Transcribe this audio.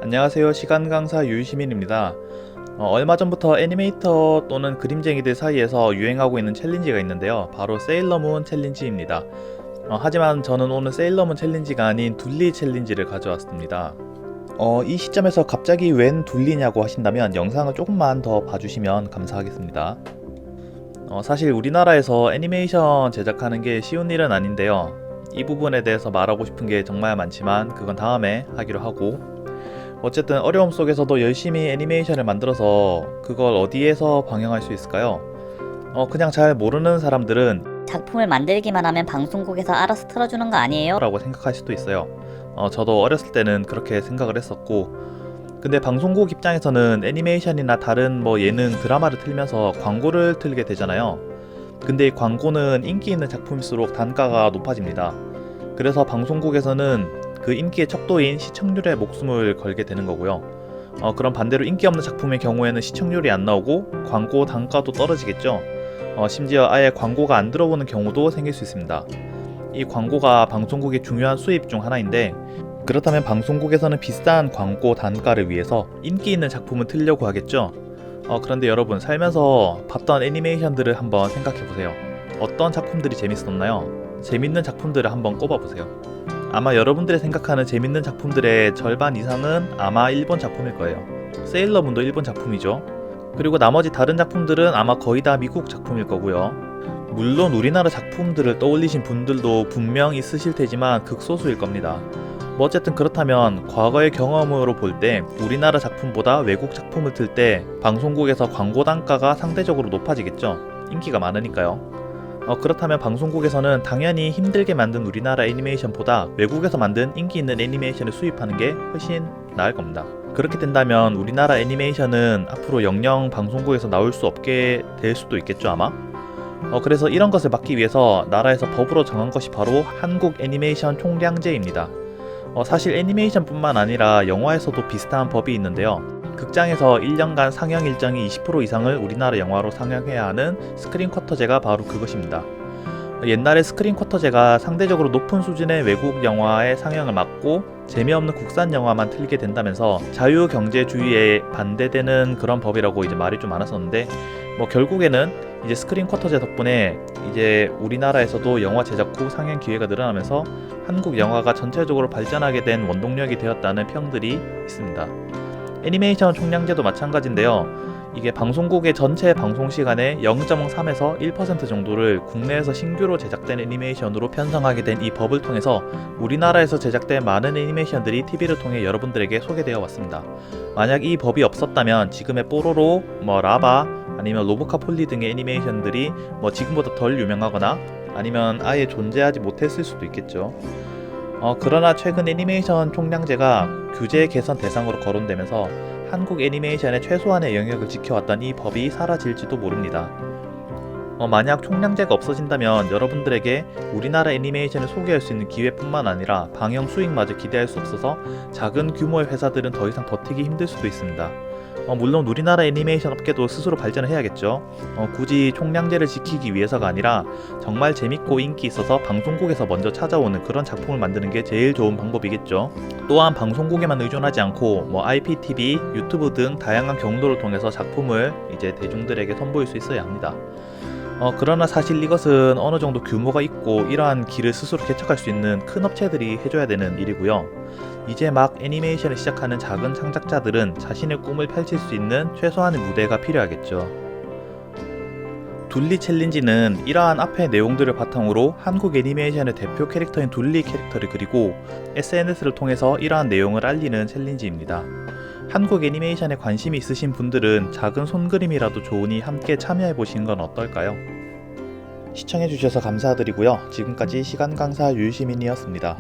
안녕하세요. 시간강사 유시민입니다. 얼마 전부터 애니메이터 또는 그림쟁이들 사이에서 유행하고 있는 챌린지가 있는데요. 바로 세일러문 챌린지입니다. 하지만 저는 오늘 세일러문 챌린지가 아닌 둘리 챌린지를 가져왔습니다. 이 시점에서 갑자기 웬 둘리냐고 하신다면 영상을 조금만 더 봐주시면 감사하겠습니다. 사실 우리나라에서 애니메이션 제작하는 게 쉬운 일은 아닌데요. 이 부분에 대해서 말하고 싶은 게 정말 많지만 그건 다음에 하기로 하고, 어쨌든 어려움 속에서도 열심히 애니메이션을 만들어서 그걸 어디에서 방영할 수 있을까요? 그냥 잘 모르는 사람들은 작품을 만들기만 하면 방송국에서 알아서 틀어주는 거 아니에요? 라고 생각할 수도 있어요. 저도 어렸을 때는 그렇게 생각을 했었고, 근데 방송국 입장에서는 애니메이션이나 다른 예능, 드라마를 틀면서 광고를 틀게 되잖아요. 근데 이 광고는 인기 있는 작품일수록 단가가 높아집니다. 그래서 방송국에서는 그 인기의 척도인 시청률에 목숨을 걸게 되는 거고요. 그럼 반대로 인기 없는 작품의 경우에는 시청률이 안 나오고 광고 단가도 떨어지겠죠. 심지어 아예 광고가 안 들어오는 경우도 생길 수 있습니다. 이 광고가 방송국의 중요한 수입 중 하나인데, 그렇다면 방송국에서는 비싼 광고 단가를 위해서 인기 있는 작품을 틀려고 하겠죠. 그런데 여러분, 살면서 봤던 애니메이션들을 한번 생각해보세요. 어떤 작품들이 재밌었나요? 재밌는 작품들을 한번 꼽아보세요. 아마 여러분들이 생각하는 재밌는 작품들의 절반 이상은 아마 일본 작품일 거예요. 세일러문도 일본 작품이죠. 그리고 나머지 다른 작품들은 아마 거의 다 미국 작품일 거고요. 물론 우리나라 작품들을 떠올리신 분들도 분명 있으실 테지만 극소수일 겁니다. 어쨌든 그렇다면 과거의 경험으로 볼 때 우리나라 작품보다 외국 작품을 틀 때 방송국에서 광고 단가가 상대적으로 높아지겠죠. 인기가 많으니까요. 그렇다면 방송국에서는 당연히 힘들게 만든 우리나라 애니메이션보다 외국에서 만든 인기 있는 애니메이션을 수입하는 게 훨씬 나을 겁니다. 그렇게 된다면 우리나라 애니메이션은 앞으로 영영 방송국에서 나올 수 없게 될 수도 있겠죠, 아마? 그래서 이런 것을 막기 위해서 나라에서 법으로 정한 것이 바로 한국 애니메이션 총량제입니다. 사실 애니메이션뿐만 아니라 영화에서도 비슷한 법이 있는데요. 극장에서 1년간 상영 일정이 20% 이상을 우리나라 영화로 상영해야 하는 스크린 쿼터제가 바로 그것입니다. 옛날에 스크린 쿼터제가 상대적으로 높은 수준의 외국 영화의 상영을 막고 재미없는 국산 영화만 틀게 된다면서 자유경제주의에 반대되는 그런 법이라고 이제 말이 좀 많았었는데, 결국에는 이제 스크린 쿼터제 덕분에 이제 우리나라에서도 영화 제작 후 상영 기회가 늘어나면서 한국 영화가 전체적으로 발전하게 된 원동력이 되었다는 평들이 있습니다. 애니메이션 총량제도 마찬가지인데요. 이게 방송국의 전체 방송 시간의 0.3에서 1% 정도를 국내에서 신규로 제작된 애니메이션으로 편성하게 된 이 법을 통해서 우리나라에서 제작된 많은 애니메이션들이 TV를 통해 여러분들에게 소개되어 왔습니다. 만약 이 법이 없었다면 지금의 뽀로로, 라바, 아니면 로보카폴리 등의 애니메이션들이 지금보다 덜 유명하거나 아니면 아예 존재하지 못했을 수도 있겠죠. 그러나 최근 애니메이션 총량제가 규제 개선 대상으로 거론되면서 한국 애니메이션의 최소한의 영역을 지켜왔던 이 법이 사라질지도 모릅니다. 만약 총량제가 없어진다면 여러분들에게 우리나라 애니메이션을 소개할 수 있는 기회뿐만 아니라 방영 수익마저 기대할 수 없어서 작은 규모의 회사들은 더 이상 버티기 힘들 수도 있습니다. 물론 우리나라 애니메이션 업계도 스스로 발전을 해야겠죠. 굳이 총량제를 지키기 위해서가 아니라 정말 재밌고 인기 있어서 방송국에서 먼저 찾아오는 그런 작품을 만드는 게 제일 좋은 방법이겠죠. 또한 방송국에만 의존하지 않고 IPTV, 유튜브 등 다양한 경로를 통해서 작품을 이제 대중들에게 선보일 수 있어야 합니다. 그러나 사실 이것은 어느 정도 규모가 있고 이러한 길을 스스로 개척할 수 있는 큰 업체들이 해줘야 되는 일이고요. 이제 막 애니메이션을 시작하는 작은 창작자들은 자신의 꿈을 펼칠 수 있는 최소한의 무대가 필요하겠죠. 둘리 챌린지는 이러한 앞의 내용들을 바탕으로 한국 애니메이션의 대표 캐릭터인 둘리 캐릭터를 그리고 SNS를 통해서 이러한 내용을 알리는 챌린지입니다. 한국 애니메이션에 관심이 있으신 분들은 작은 손그림이라도 좋으니 함께 참여해보시는 건 어떨까요? 시청해주셔서 감사드리고요. 지금까지 시간강사 유시민이었습니다.